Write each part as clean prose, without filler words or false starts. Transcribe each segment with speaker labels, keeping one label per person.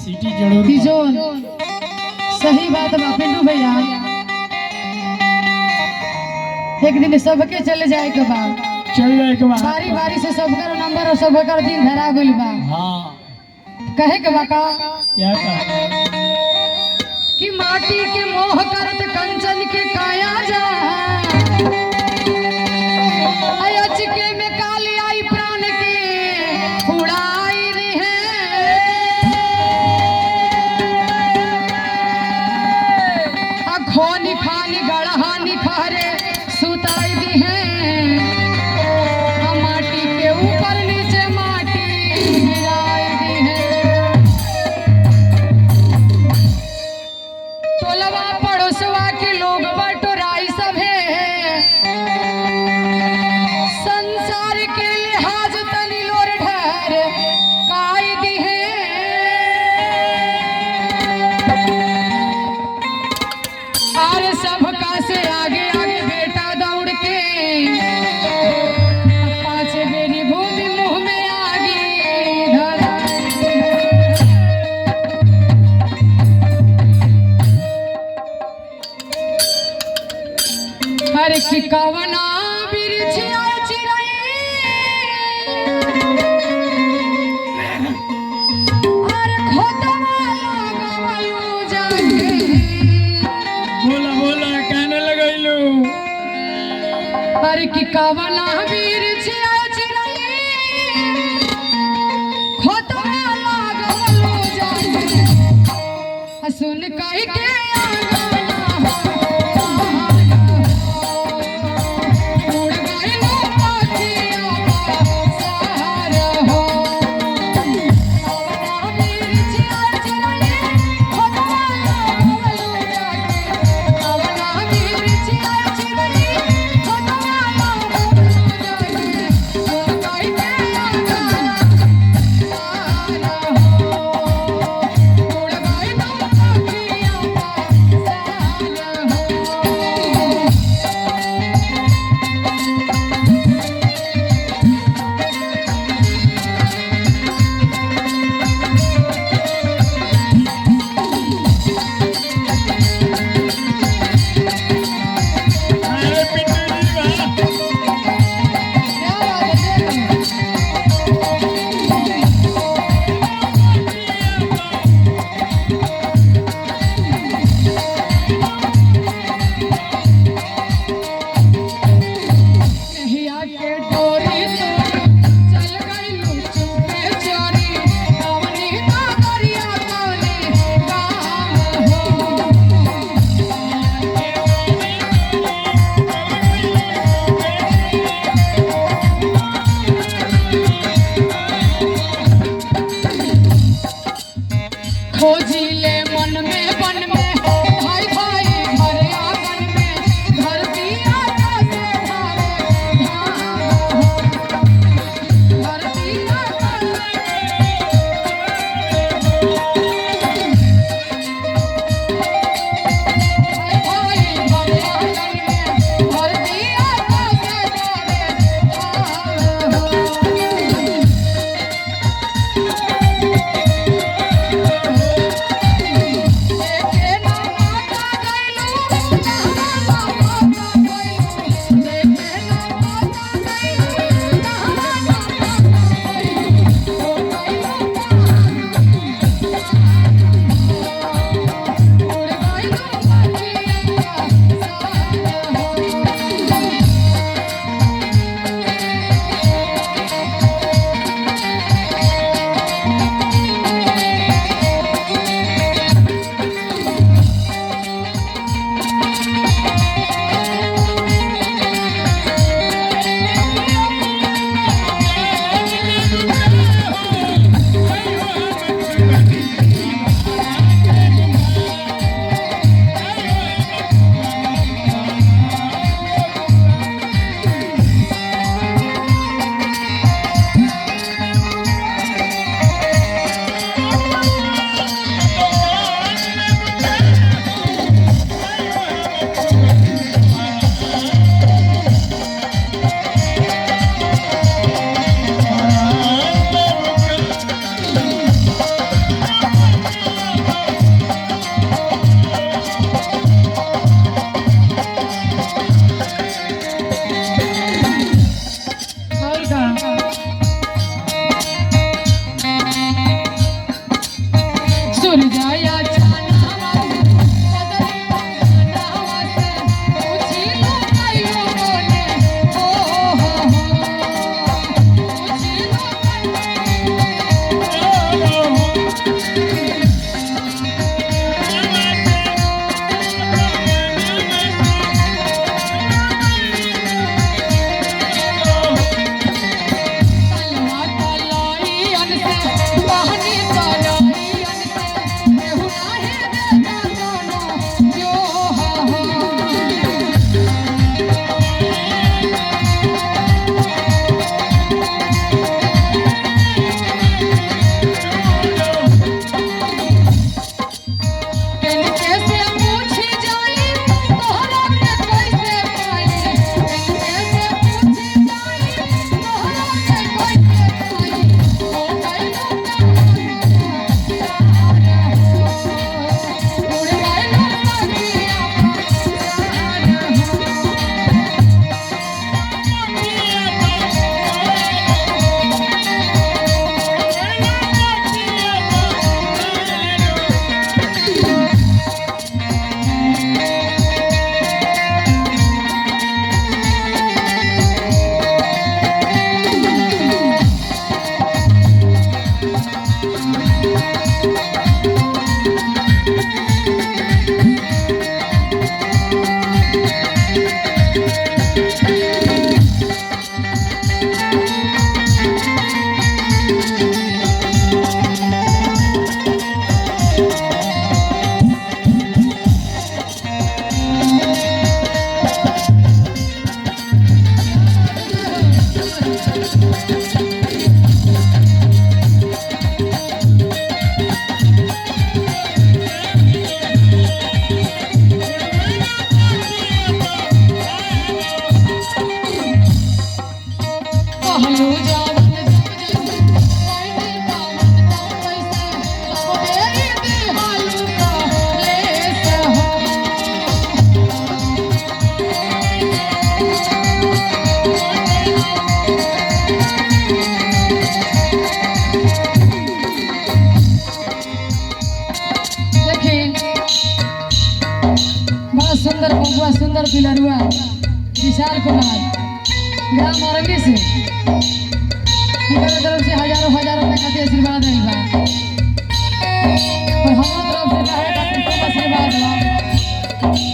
Speaker 1: City जरूर
Speaker 2: तिजोर सही बात बा पिंटू भैया। एक दिन सबके चले जाए के बा,
Speaker 1: चल जाए के बाद
Speaker 2: बारी बारी से सबकर नंबर और सबकर दिन धरा गइल बा।
Speaker 1: हाँ
Speaker 2: कहे के बा का
Speaker 1: क्या कहा
Speaker 2: कि माटी के मोह करत कंचन के काया जा अयच के में काली आई प्राण के उड़ाई रे खोनी खानी गढ़हानी खहरे सुताई दी है माटी के ऊपर नीचे माटी गिराई दी है। टोलवा पड़ोसवा के लोग बटोराई सभे संसार के लिहाज तनी लोर ढर काई दी है। और सबका से आगे आगे बेटा दौड़ के पाँच बेरी भूमि मुंह में आगे धराई। हर की कवना बिरछिया चिरई और खोतवा लगवलू जाके
Speaker 1: बोला बोला कहने लगैलू
Speaker 2: हर की कवना वीर छिया चिरई खोतवा लागवलू जाके सुन कहि के उड़ गइलो पखिया सार हो। कवना वीर छिया चिरई खोतवा लागवलू जाके कवना वीर छिया चिरई खोतवा लागवलू जाके सुन कहि के उड़ गइलो पखिया
Speaker 1: अरे पिंटू जी वाह
Speaker 2: नहिया के डोरी चल गइलू चुपे चोरी कवनी कागरिया कवनी काम हो। खोजी ले मन में वन में भाई भाई घर आंगन में धरती आकाश से भावे धाम हो। धरती आकाश भाई भाई घर आंगन में धरती आकाश से भावे धाम हो। कहलू जावन जब जैसे कोई पावन तब कैसे तब मेरी दिहालू का लेस हो। देखिए बड़ा सुंदर बबुआ सुंदर पिलरुआ विशाल कुमार ग्राम औरंगी से तरफ से हजारों हजारों रुपए का आशीर्वाद है बा और हमारे तरफ से आशीर्वाद बा।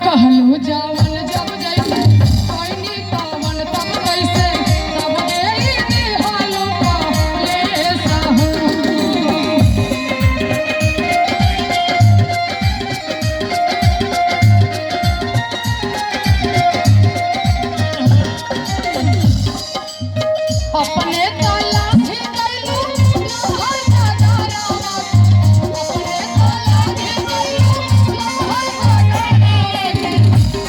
Speaker 2: कहलू जावन जब जैसे कोई पावन तब कैसे तब मेरी दिहालू का लेस हो। अपने ताला भी कैलू हर सदारावा अपने ताला भी कैलू हर सदारावा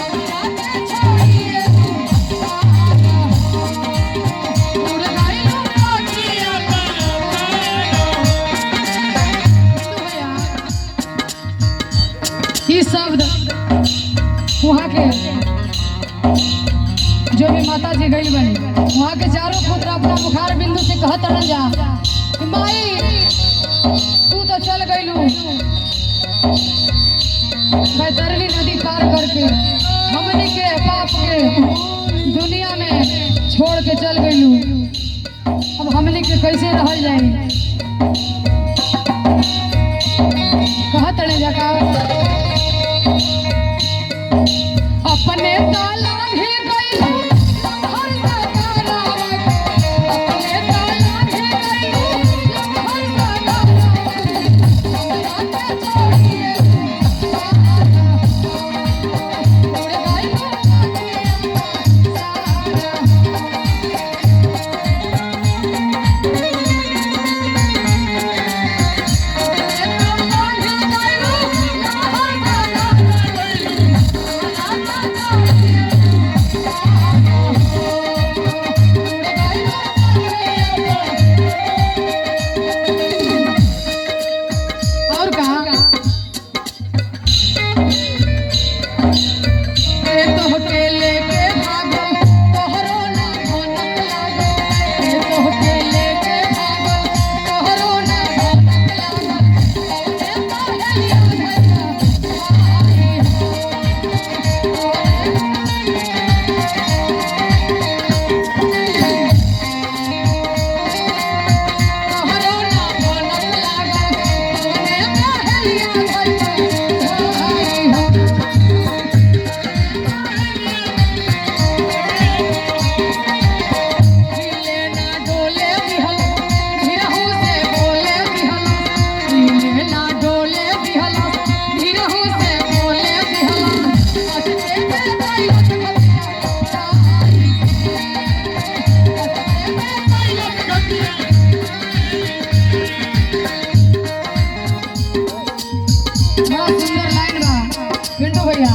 Speaker 2: हमरा के छोड़िए तू उड़ गइलू राखिया ये शब्द वहाँ के जो भी माता जी गई बनी वहाँ के चारों पुत्र अपना मुखार बिंदु से कहत रह जा कि माई तू तो चल गईलू बैतरनी नदी पार करके हमने के पाप के दुनिया में छोड़ के चल गईलू अब हमने के कैसे रह जाए कहत रह जा का अपने ताला भी गईलू हर सदारावा अपने ताला भी गईलू हर सदारावा हमरा के छोड़िए उड़ गइलू और कहा तो के लेके भागो तोहरो ना भनक लागो तो के लेके भागो तोहरो ना भनक लागो कौने तोहरो ना भनक लागो कौने पहलिया भइया हिले ना डोले बिहल धीरहु से बोले बिहल हिले ना डोले बिहल धीरहु से बोले बिहल अटके में दैलत खतिया बड़ा सुंदर लाइन बा पिंटू भैया